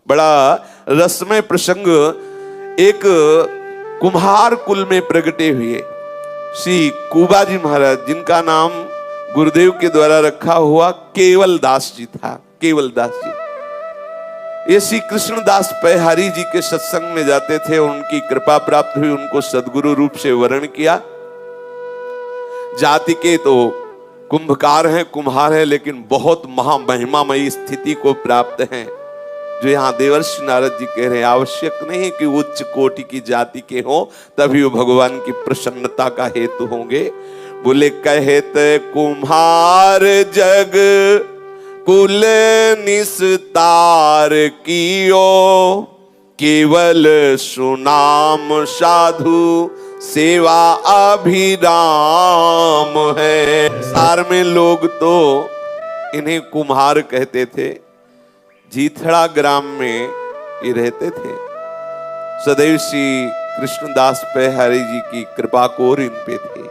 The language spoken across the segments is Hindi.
बड़ा रसमय प्रसंग एक कुम्हार कुल में प्रगटे हुए श्री कुबाजी महाराज, जिनका नाम गुरुदेव के द्वारा रखा हुआ केवल दास जी था। केवल दास जी ये श्री कृष्णदास पैहारी जी के सत्संग में जाते थे और उनकी कृपा प्राप्त हुई, उनको सदगुरु रूप से वरण किया। जाति के तो कुंभकार हैं, कुम्हार है, लेकिन बहुत महामहिमामयी स्थिति को प्राप्त हैं, जो यहाँ देवर्षि नारद जी कह रहे हैं। आवश्यक नहीं कि उच्च कोटि की जाति के हो तभी वो भगवान की प्रसन्नता का हेतु होंगे। बोले कहत कुम्हार जग कुल निस्तार कियो, केवल सुनाम साधु सेवा अभिराम है। सार में लोग तो इन्हें कुम्हार कहते थे। जीथड़ा ग्राम में ये रहते थे। सदैव श्री कृष्णदास पैहारी जी की कृपा कोर इन पे थे।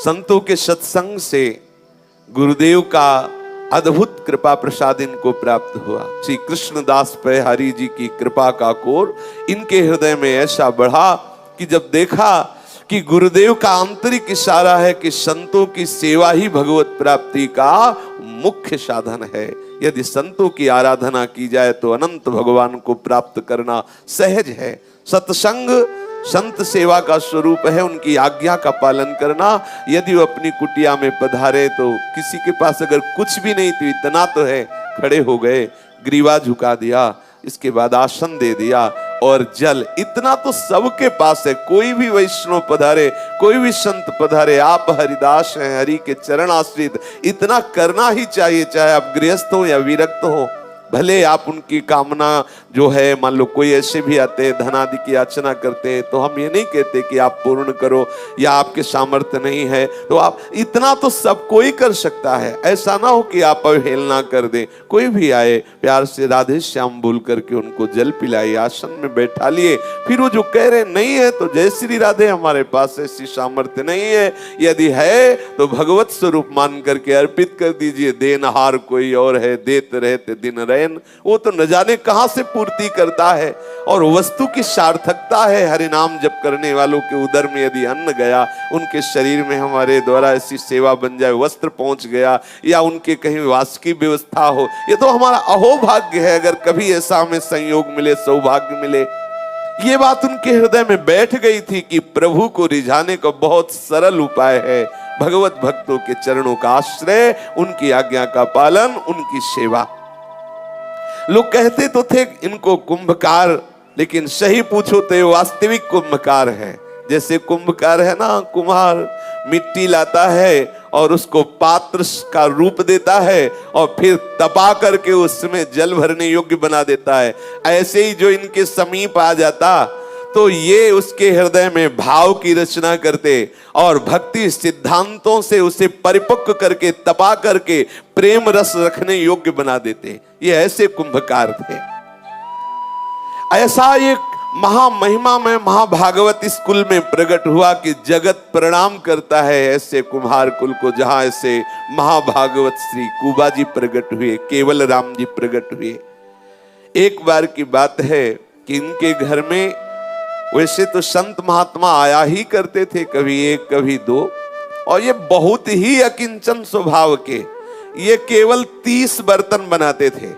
संतों के सत्संग से गुरुदेव का अद्भुत कृपा प्रसाद इनको प्राप्त हुआ। श्री कृष्णदास पैहारी जी की कृपा का कोर इनके हृदय में ऐसा बढ़ा कि जब देखा कि गुरुदेव का आंतरिक इशारा है कि संतों की सेवा ही भगवत प्राप्ति का मुख्य साधन है। यदि संतों की आराधना की जाए तो अनंत भगवान को प्राप्त करना सहज है। सत्संग संत सेवा का स्वरूप है, उनकी आज्ञा का पालन करना। यदि वो अपनी कुटिया में पधारे तो किसी के पास अगर कुछ भी नहीं तो इतना तो है, खड़े हो गए, ग्रीवा झुका दिया, इसके बाद आसन दे दिया और जल, इतना तो सबके पास है। कोई भी वैष्णव पधारे, कोई भी संत पधारे, आप हरिदास हैं, हरि के चरण आश्रित, इतना करना ही चाहिए, चाहे आप गृहस्थ हो या विरक्त हो। भले आप उनकी कामना जो है, मान लो कोई ऐसे भी आते हैं धन आदि की याचना करते हैं, तो हम ये नहीं कहते कि आप पूर्ण करो या आपके सामर्थ्य नहीं है तो आप, इतना तो सब कोई कर सकता है। ऐसा ना हो कि आप अवहेलना कर दें। कोई भी आए प्यार से राधे श्याम बोल करके उनको जल पिलाइए, आसन में बैठा लिए। फिर वो जो कह रहे नहीं है तो जय श्री राधे, हमारे पास ऐसी सामर्थ्य नहीं है, यदि है तो भगवत स्वरूप मान करके अर्पित कर दीजिए। देनहार कोई और है, देते रहते दिन रहे, वो तो न जाने कहां से पूर्ति करता है। और वस्तु की सार्थकता है, हरि नाम जप करने वालों के उदर में यदि अन्न गया, उनके शरीर में हमारे द्वारा ऐसी सेवा बन जाए, वस्त्र पहुंच गया या उनके कहीं वास की व्यवस्था हो, ये तो हमारा अहोभाग्य है। अगर कभी ऐसा हमें संयोग मिले, सौभाग्य मिले। ये बात उनके हृदय में बैठ गई थी कि प्रभु को रिझाने का बहुत सरल उपाय है भगवत भक्तों के चरणों का आश्रय, उनकी आज्ञा का पालन, उनकी सेवा। लोग कहते तो थे इनको कुंभकार, लेकिन सही पूछो तो ये वास्तविक कुंभकार है। जैसे कुंभकार है ना, कुम्हार मिट्टी लाता है और उसको पात्र का रूप देता है और फिर तपा करके उसमें जल भरने योग्य बना देता है। ऐसे ही जो इनके समीप आ जाता तो ये उसके हृदय में भाव की रचना करते और भक्ति सिद्धांतों से उसे परिपक्व करके, तपा करके प्रेम रस रखने योग्य बना देते। ये ऐसे कुंभकार थे। ऐसा एक महामहिमा में महाभागवत इस कुल में प्रकट हुआ कि जगत प्रणाम करता है ऐसे कुम्हार कुल को, जहां ऐसे महाभागवत श्री कुबाजी प्रकट हुए, केवल राम जी प्रकट हुए। एक बार की बात है कि इनके घर में वैसे तो संत महात्मा आया ही करते थे, कभी एक कभी दो, और ये बहुत ही अकिंचन स्वभाव के। ये केवल 30 बर्तन बनाते थे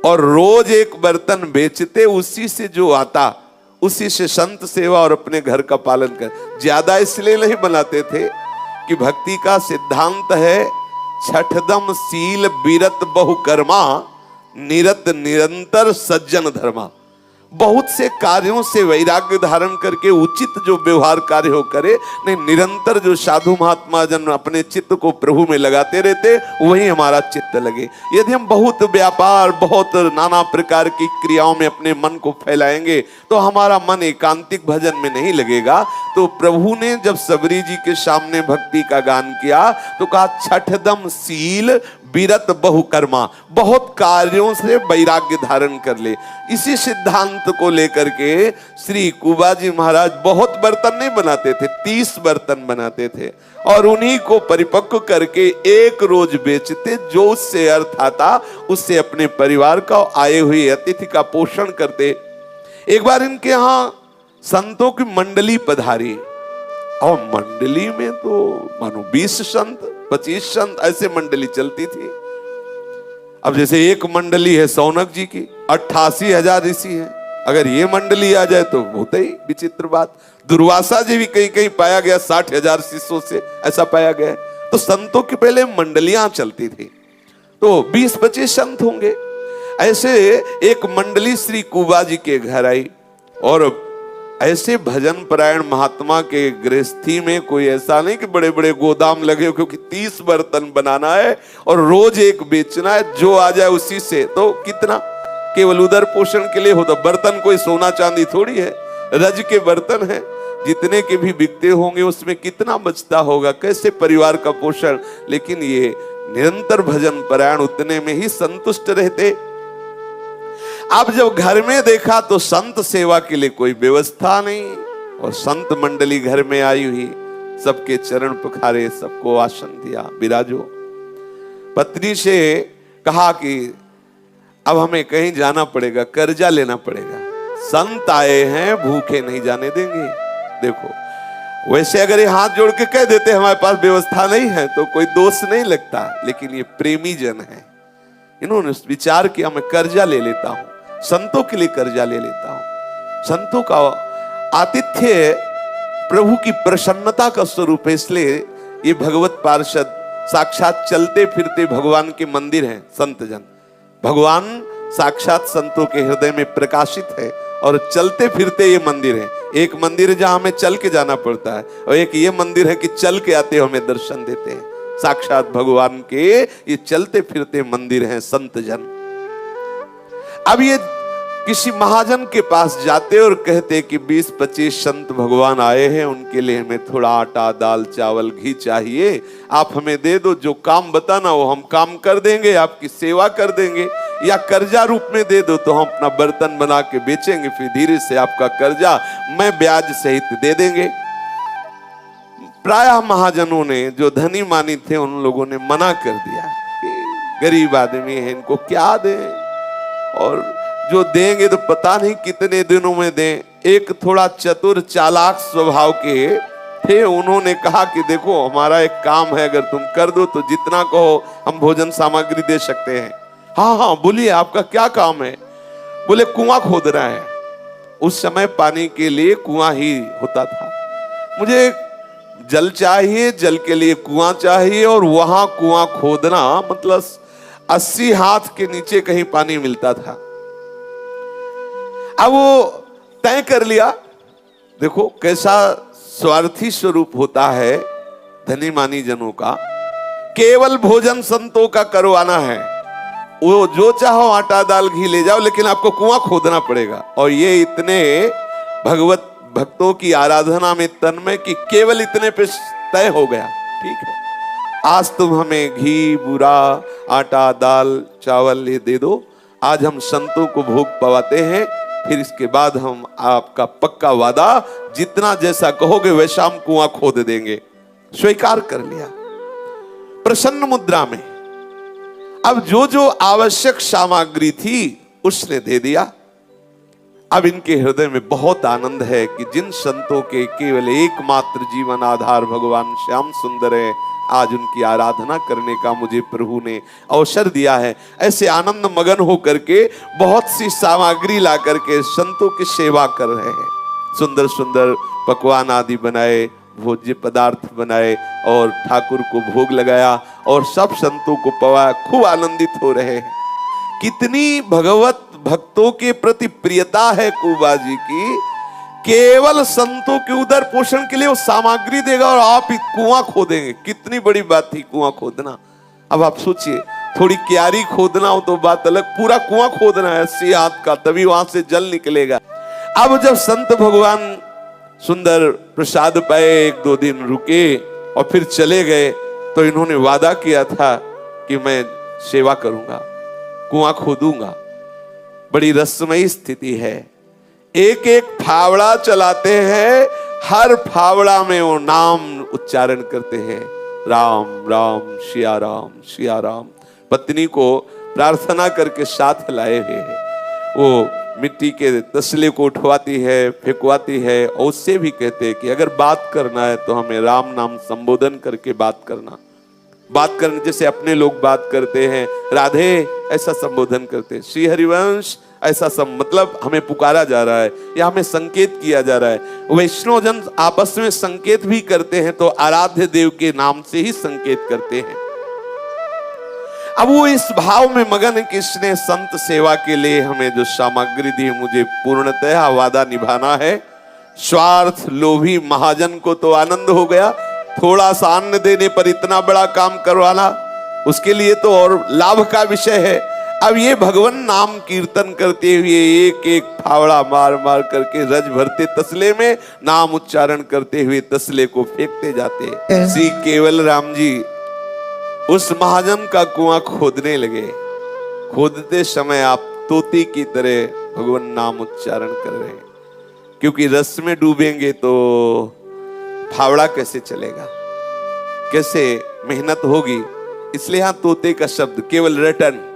और रोज एक बर्तन बेचते, उसी से जो आता उसी से संत सेवा और अपने घर का पालन कर। ज्यादा इसलिए नहीं बनाते थे कि भक्ति का सिद्धांत है छठदम सील बिरत बहुकर्मा, निरत निरंतर सज्जन धर्मा। बहुत से कार्यों से वैराग्य धारण करके उचित जो व्यवहार कार्य हो करे, नहीं निरंतर जो साधु महात्मा जन अपने चित्त को प्रभु में लगाते रहते, वही हमारा चित्त लगे। यदि हम बहुत व्यापार, बहुत नाना प्रकार की क्रियाओं में अपने मन को फैलाएंगे तो हमारा मन एकांतिक भजन में नहीं लगेगा। तो प्रभु ने जब सबरी जी के सामने भक्ति का गान किया तो कहा छठदम सील बीरत बहुकर्मा, बहुत कार्यों से वैराग्य धारण कर ले। इसी सिद्धांत को लेकर के श्री कुबाजी महाराज बहुत बर्तन नहीं बनाते थे, 30 बर्तन बनाते थे और उन्हीं को परिपक्व करके एक रोज बेचते। जो उससे अर्थ आता उससे अपने परिवार का, आए हुए अतिथि का पोषण करते। एक बार इनके यहां संतों की मंडली पधारी और मंडली में तो मानो 20 संत 25 संत ऐसे मंडली चलती थी। अब जैसे एक मंडली है सौनक जी की, 88,000 ऋषि हैं, अगर ये मंडली आ जाए तो होता ही विचित्र बात। दुर्वासा जी भी कहीं कहीं पाया गया 60,000 शिष्यों से, ऐसा पाया गया। तो संतों की पहले मंडलियां चलती थी, तो 20-25 संत होंगे। ऐसे एक मंडली श्री कुबा जी के घर आई और ऐसे भजन परायण महात्मा के गृहस्थी में कोई ऐसा नहीं कि बड़े बड़े गोदाम लगे हो, क्योंकि 30 बर्तन बनाना है और रोज एक बेचना है, जो आ जाए उसी से। तो कितना केवल उदर पोषण के लिए होता, बर्तन कोई सोना चांदी थोड़ी है, रज के बर्तन है, जितने के भी बिकते होंगे उसमें कितना बचता होगा, कैसे परिवार का पोषण। लेकिन ये निरंतर भजन परायण उतने में ही संतुष्ट रहते। अब जब घर में देखा तो संत सेवा के लिए कोई व्यवस्था नहीं और संत मंडली घर में आई हुई, सबके चरण पखारे, सबको आसन दिया, विराजो। पत्नी से कहा कि अब हमें कहीं जाना पड़ेगा, कर्जा लेना पड़ेगा, संत आए हैं, भूखे नहीं जाने देंगे। देखो वैसे अगर ये हाथ जोड़ के कह देते हमारे पास व्यवस्था नहीं है तो कोई दोष नहीं लगता, लेकिन ये प्रेमी जन है, इन्होंने विचार किया मैं कर्जा ले लेता हूं, संतों के लिए कर्जा ले लेता हूं। संतों का आतिथ्य प्रभु की प्रसन्नता का स्वरूप है, इसलिए ये भगवत पार्षद साक्षात चलते फिरते भगवान के मंदिर हैं। संत जन भगवान साक्षात संतों के हृदय में प्रकाशित है और चलते फिरते ये मंदिर है। एक मंदिर है जहां हमें चल के जाना पड़ता है और एक ये मंदिर है कि चल के आते हमें दर्शन देते हैं। साक्षात भगवान के ये चलते फिरते मंदिर हैं संत जन। अब ये किसी महाजन के पास जाते और कहते कि 20-25 संत भगवान आए हैं, उनके लिए हमें थोड़ा आटा दाल चावल घी चाहिए, आप हमें दे दो, जो काम बताना वो हम काम कर देंगे, आपकी सेवा कर देंगे, या कर्जा रूप में दे दो तो हम अपना बर्तन बना के बेचेंगे, फिर धीरे से आपका कर्जा मैं ब्याज सहित दे देंगे। प्रायः महाजनों ने, जो धनी मानी थे, उन लोगों ने मना कर दिया कि गरीब आदमी है, इनको क्या दें, और जो देंगे तो पता नहीं कितने दिनों में दें। एक थोड़ा चतुर चालाक स्वभाव के थे, उन्होंने कहा कि देखो हमारा एक काम है, अगर तुम कर दो तो जितना कहो हम भोजन सामग्री दे सकते हैं। हाँ हाँ बोलिए आपका क्या काम है? बोले कुआं खोदना है। उस समय पानी के लिए कुआं ही होता था। मुझे जल चाहिए, जल के लिए कुआं चाहिए, और वहां कुआं खोदना मतलब 80 हाथ के नीचे कहीं पानी मिलता था। अब वो तय कर लिया। देखो कैसा स्वार्थी स्वरूप होता है धनी मानी जनों का। केवल भोजन संतों का करवाना है, वो जो चाहो आटा दाल घी ले जाओ, लेकिन आपको कुआं खोदना पड़ेगा। और ये इतने भगवत भक्तों की आराधना में तन्मय कि केवल इतने पे तय हो गया, ठीक है आज तुम हमें घी बुरा आटा दाल चावल ये दे दो, आज हम संतों को भोग पवाते हैं, फिर इसके बाद हम आपका पक्का वादा जितना जैसा कहोगे वैसा हम कुआं खोद देंगे। स्वीकार कर लिया प्रसन्न मुद्रा में। अब जो जो आवश्यक सामग्री थी उसने दे दिया। अब इनके हृदय में बहुत आनंद है कि जिन संतों के केवल एकमात्र जीवन आधार भगवान श्याम सुंदर है, आज उनकी आराधना करने का मुझे प्रभु ने अवसर दिया है। ऐसे आनंद मगन होकर के बहुत सी सामग्री ला करके संतों की सेवा कर रहे हैं। सुंदर सुंदर पकवान आदि बनाए, भोज्य पदार्थ बनाए और ठाकुर को भोग लगाया और सब संतों को पवाया। खूब आनंदित हो रहे हैं। कितनी भगवत भक्तों के प्रति प्रियता है कुबा जी की। केवल संतों के उदर पोषण के लिए वो सामग्री देगा और आप ही कुआं खोदेंगे। कितनी बड़ी बात थी कुआं खोदना। अब आप सोचिए, थोड़ी क्यारी खोदना हो तो बात अलग, पूरा कुआं खोदना है 80 हाथ का, तभी वहां से जल निकलेगा। अब जब संत भगवान सुंदर प्रसाद पाए, 1-2 दिन रुके और फिर चले गए, तो इन्होंने वादा किया था कि मैं सेवा करूंगा, कुआं खोदूंगा। बड़ी रसमयी स्थिति है। एक एक फावड़ा चलाते हैं, हर फावड़ा में वो नाम उच्चारण करते हैं, राम राम सिया राम सिया राम। पत्नी को प्रार्थना करके साथ लाए हुए हैं। वो मिट्टी के तसले को उठवाती है, फेंकवाती है, और उससे भी कहते हैं कि अगर बात करना है तो हमें राम नाम संबोधन करके बात करना। बात करने जैसे अपने लोग बात करते हैं, राधे ऐसा संबोधन करते हैं, श्री हरिवंश ऐसा मतलब हमें पुकारा जा रहा है या हमें संकेत किया जा रहा है। वैष्णव जन आपस में संकेत भी करते हैं तो आराध्य देव के नाम से ही संकेत करते हैं। अब वो इस भाव में मगन है कि इसने संत सेवा के लिए हमें जो सामग्री दी, मुझे पूर्णतः वादा निभाना है। स्वार्थ लोभी महाजन को तो आनंद हो गया, थोड़ा सा अन्न देने पर इतना बड़ा काम करवाना, उसके लिए तो और लाभ का विषय है। अब ये भगवान नाम कीर्तन करते हुए एक एक फावड़ा मार मार करके रज भरते तसले में, नाम उच्चारण करते हुए तसले को फेंकते जाते। श्री केवल राम जी उस महाजन का कुआं खोदने लगे। खोदते समय आप तोते की तरह भगवान नाम उच्चारण कर रहे हैं, क्योंकि रस में डूबेंगे तो फावड़ा कैसे चलेगा, कैसे मेहनत होगी। इसलिए यहां तोते का शब्द केवल रटन।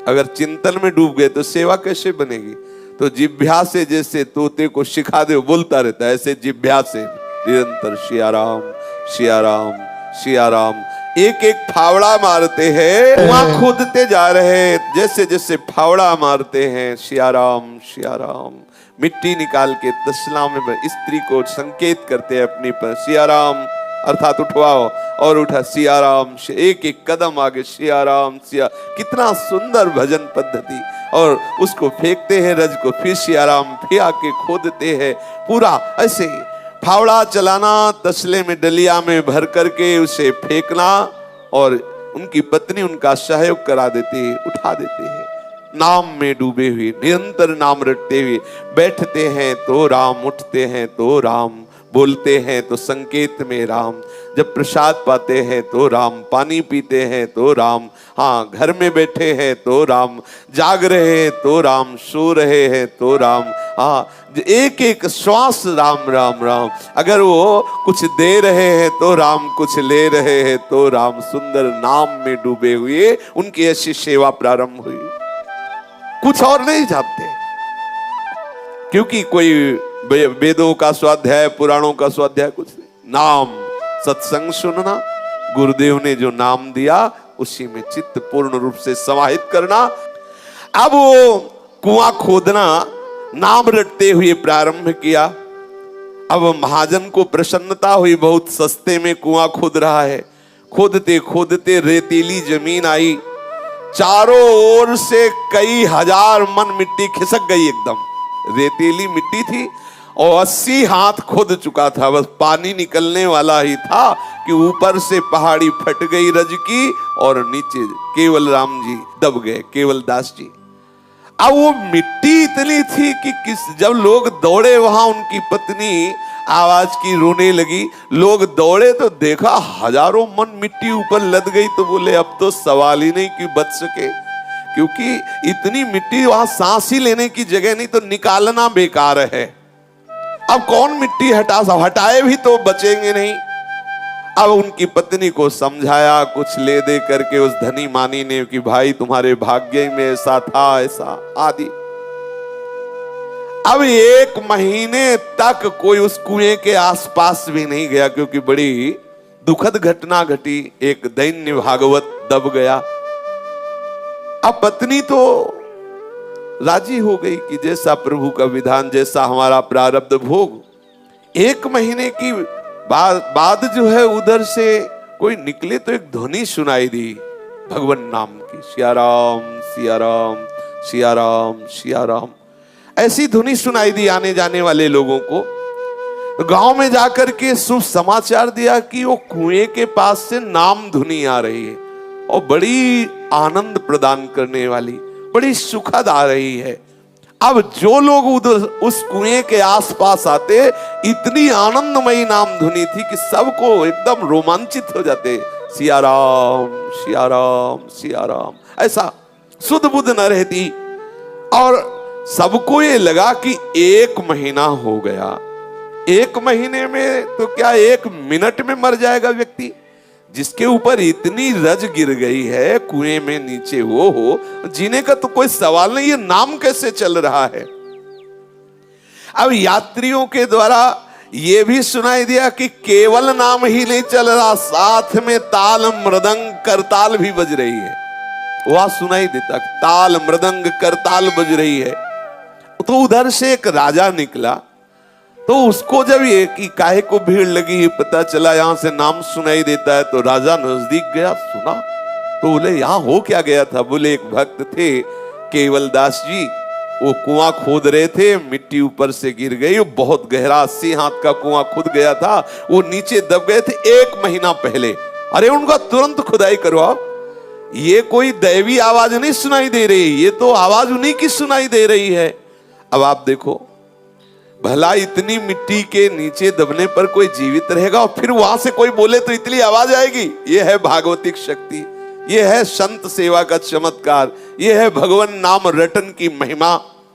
अगर चिंतन में डूब गए तो सेवा कैसे बनेगी। तो जिभ्या से जैसे तोते को सिखा दे बोलता रहता है, ऐसे जिभ्या से निरंतर सिया राम सिया राम सिया राम। एक एक फावड़ा मारते हैं, कुआं खोदते जा रहे हैं। जैसे जैसे फावड़ा मारते हैं, सिया राम सिया राम। मिट्टी निकाल के तसला में स्त्री को संकेत करते हैं अपनी पर, सिया राम अर्थात उठवाओ, और उठा सिया राम। एक एक कदम आगे सिया राम सिया। कितना सुंदर भजन पद्धति। और उसको फेंकते हैं रज को, फिर सिया राम, फिर आके खोदते हैं। पूरा ऐसे फावड़ा चलाना, तसले में डलिया में भर करके उसे फेंकना, और उनकी पत्नी उनका सहयोग करा देती है, उठा देते हैं। नाम में डूबे हुए, निरंतर नाम रटते हुए बैठते हैं तो राम, उठते हैं तो राम, बोलते हैं तो संकेत में राम। जब प्रसाद पाते हैं तो राम, पानी पीते हैं तो राम, हाँ घर में बैठे हैं तो राम, जाग रहे हैं तो राम, सो रहे हैं तो राम, हाँ एक एक श्वास राम राम राम। अगर वो कुछ दे रहे हैं तो राम, कुछ ले रहे हैं तो राम। सुंदर नाम में डूबे हुए उनकी ऐसी सेवा प्रारंभ हुई। कुछ और नहीं जानते, क्योंकि कोई वेदों का स्वाध्याय, पुराणों का स्वाध्याय कुछ नहीं। नाम, सत्संग सुनना, गुरुदेव ने जो नाम दिया उसी में चित्त पूर्ण रूप से समाहित करना। अब वो कुआं खोदना नाम रटते हुए प्रारंभ किया। अब महाजन को प्रसन्नता हुई, बहुत सस्ते में कुआं खोद रहा है। खोदते खोदते रेतीली जमीन आई, चारों ओर से कई हजार मन मिट्टी खिसक गई। एकदम रेतीली मिट्टी थी और 80 हाथ खोद चुका था, बस पानी निकलने वाला ही था कि ऊपर से पहाड़ी फट गई रज की, और नीचे केवल राम जी दब गए, केवल दास जी। अब वो मिट्टी इतनी थी कि जब लोग दौड़े वहां, उनकी पत्नी आवाज की रोने लगी। लोग दौड़े तो देखा हजारों मन मिट्टी ऊपर लद गई। तो बोले अब तो सवाल ही नहीं कि बच सके, क्योंकि इतनी मिट्टी वहां सांस ही लेने की जगह नहीं, तो निकालना बेकार है। अब कौन मिट्टी हटा, सब हटाए भी तो बचेंगे नहीं। अब उनकी पत्नी को समझाया कुछ ले दे करके उस धनी मानी ने कि भाई तुम्हारे भाग्य में ऐसा था, ऐसा आदि। अब 1 महीने तक कोई उस कुएं के आसपास भी नहीं गया, क्योंकि बड़ी दुखद घटना घटी। एक दैन्य भागवत दब गया। अब पत्नी तो राजी हो गई कि जैसा प्रभु का विधान, जैसा हमारा प्रारब्ध भोग। 1 महीने की बाद जो है उधर से कोई निकले तो एक ध्वनि सुनाई दी भगवान नाम की, सिया राम सिया राम सिया राम सिया राम। ऐसी ध्वनि सुनाई दी आने जाने वाले लोगों को। गांव में जाकर के शुभ समाचार दिया कि वो कुएं के पास से नाम ध्वनि आ रही है, और बड़ी आनंद प्रदान करने वाली, बड़ी सुखद आ रही है। अब जो लोग उधर उस कुएं के आसपास आते, इतनी आनंदमयी नाम धुनी थी कि सबको एकदम रोमांचित हो जाते। सिया राम सिया राम सिया राम, ऐसा सुध बुध न रहती। और सबको ये लगा कि 1 महीना हो गया। 1 महीने में तो क्या 1 मिनट में मर जाएगा व्यक्ति? जिसके ऊपर इतनी रज गिर गई है, कुएं में नीचे वो हो, जीने का तो कोई सवाल नहीं। ये नाम कैसे चल रहा है? अब यात्रियों के द्वारा ये भी सुनाई दिया कि केवल नाम ही नहीं चल रहा, साथ में ताल मृदंग करताल भी बज रही है। वह सुनाई देता ताल मृदंग करताल बज रही है। तो उधर से एक राजा निकला, तो उसको जब ये कि काहे को भीड़ लगी पता चला, यहां से नाम सुनाई देता है, तो राजा नजदीक गया, सुना। तो बोले यहां हो क्या गया था? बोले एक भक्त थे केवल दास जी, वो कुआं खोद रहे थे, मिट्टी ऊपर से गिर गई, वो बहुत गहरा 80 हाथ का कुआं खुद गया था, वो नीचे दब गए थे 1 महीना पहले। अरे उनका तुरंत खुदाई करवाओ। ये कोई दैवी आवाज नहीं सुनाई दे रही, ये तो आवाज उन्हीं की सुनाई दे रही है। अब आप देखो, भला इतनी मिट्टी के नीचे दबने पर कोई जीवित रहेगा और फिर वहां से कोई बोले तो इतनी आवाज आएगी? ये है भागवतिक शक्ति, ये है संत सेवा का चमत्कार, ये है भगवान नाम रटन की महिमा।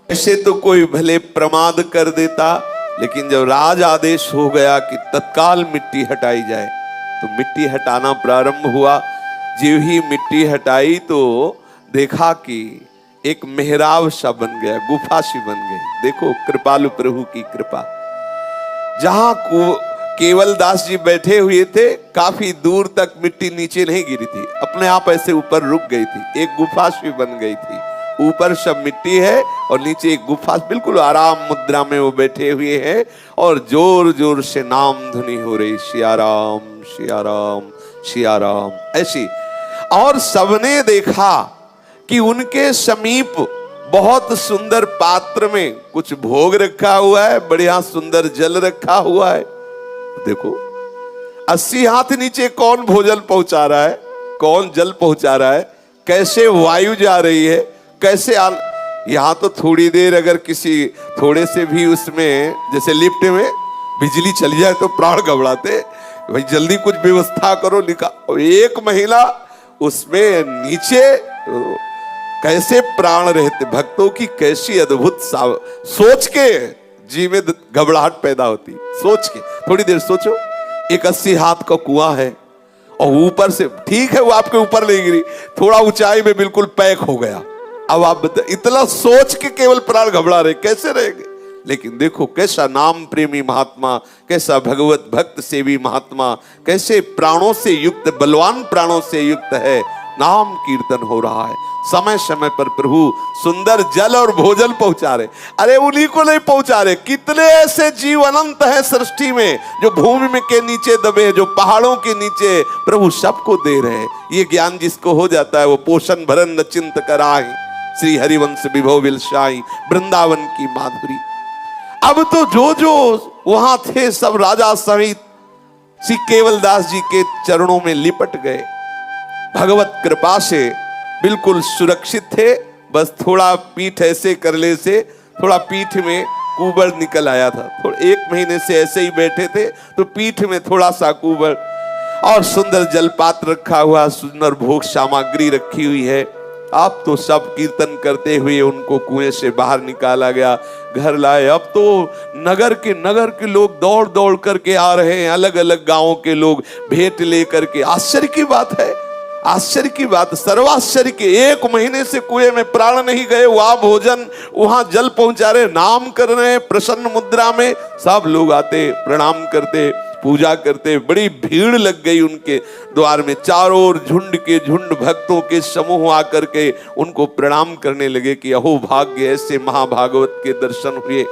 ऐसे तो कोई भले प्रमाद कर देता, लेकिन जब राज आदेश हो गया कि तत्काल मिट्टी हटाई जाए, तो मिट्टी हटाना प्रारंभ हुआ। जीव ही मिट्टी हटाई तो देखा कि एक मेहराब सा बन गया, गुफा सी बन गई। देखो कृपालु प्रभु की कृपा। जहां केवल दास जी बैठे हुए थे, काफी दूर तक मिट्टी नीचे नहीं गिरी थी, अपने आप ऐसे ऊपर रुक गई थी, एक गुफा सी बन गई थी। ऊपर सब मिट्टी है और नीचे एक गुफा, बिल्कुल आराम मुद्रा में वो बैठे हुए हैं और जोर जोर से नाम धुनी हो रही, सिया राम सिया राम सिया राम, ऐसी। और सबने देखा कि उनके समीप बहुत सुंदर पात्र में कुछ भोग रखा हुआ है, बढ़िया सुंदर जल रखा हुआ है। देखो 80 हाथ नीचे कौन भोजन पहुंचा रहा है, कौन जल पहुंचा रहा है, कैसे वायु जा रही है, कैसे यहां तो थोड़ी देर अगर किसी थोड़े से भी उसमें, जैसे लिफ्ट में बिजली चली जाए तो प्राण घबराते, भाई जल्दी कुछ व्यवस्था करो, निकाल। 1 महीना उसमें नीचे कैसे प्राण रहते, भक्तों की कैसी अद्भुत सोच के जी में घबराहट पैदा होती। सोच के थोड़ी देर सोचो, एक 80 हाथ का कुआं है और ऊपर से, ठीक है वो आपके ऊपर नहीं गिरी, थोड़ा ऊंचाई में बिल्कुल पैक हो गया। अब आप बता, इतना सोच के केवल प्राण घबरा रहे, कैसे रहेंगे? लेकिन देखो कैसा नाम प्रेमी महात्मा, कैसा भगवत भक्त सेवी महात्मा, कैसे प्राणों से युक्त, बलवान प्राणों से युक्त है, नाम कीर्तन हो रहा है। समय समय पर प्रभु सुंदर जल और भोजन पहुंचा रहे। अरे उन्हीं को नहीं पहुंचा रहे, कितने ऐसे जीव अनंत हैं सृष्टि में, जो भूमि में के नीचे दबे, जो पहाड़ों के नीचे, प्रभु सबको दे रहे हैं। ये ज्ञान जिसको हो जाता है, वो पोषण भरन न चिंत कराई, श्री हरिवंश विभव विलसाई, वृंदावन की माधुरी। अब तो जो जो वहां थे सब राजा सहित श्री केवलदास जी के चरणों में लिपट गए। भगवत कृपा से बिल्कुल सुरक्षित थे, बस थोड़ा पीठ ऐसे करले से थोड़ा पीठ में कुबड़ निकल आया था। थोड़ा 1 महीने से ऐसे ही बैठे थे तो पीठ में थोड़ा सा कुबड़, और सुंदर जलपात्र रखा हुआ, सुंदर भोग सामग्री रखी हुई है। आप तो सब कीर्तन करते हुए उनको कुएं से बाहर निकाला गया, घर लाए। अब तो नगर के लोग दौड़ दौड़ करके आ रहे हैं, अलग अलग गांवों के लोग भेंट लेकर के। आश्चर्य की बात है, आश्चर्य की बात, सर्वाश्चर्य के 1 महीने से कुएं में प्राण नहीं गए, वहां भोजन, वहां जल पहुंचा रहे, नाम कर रहे, प्रसन्न मुद्रा में सब लोग आते, प्रणाम करते, पूजा करते। बड़ी भीड़ लग गई उनके द्वार में, चारों ओर झुंड के झुंड भक्तों के समूह आकर के उनको प्रणाम करने लगे कि अहो भाग्य, ऐसे महाभागवत के दर्शन हुए।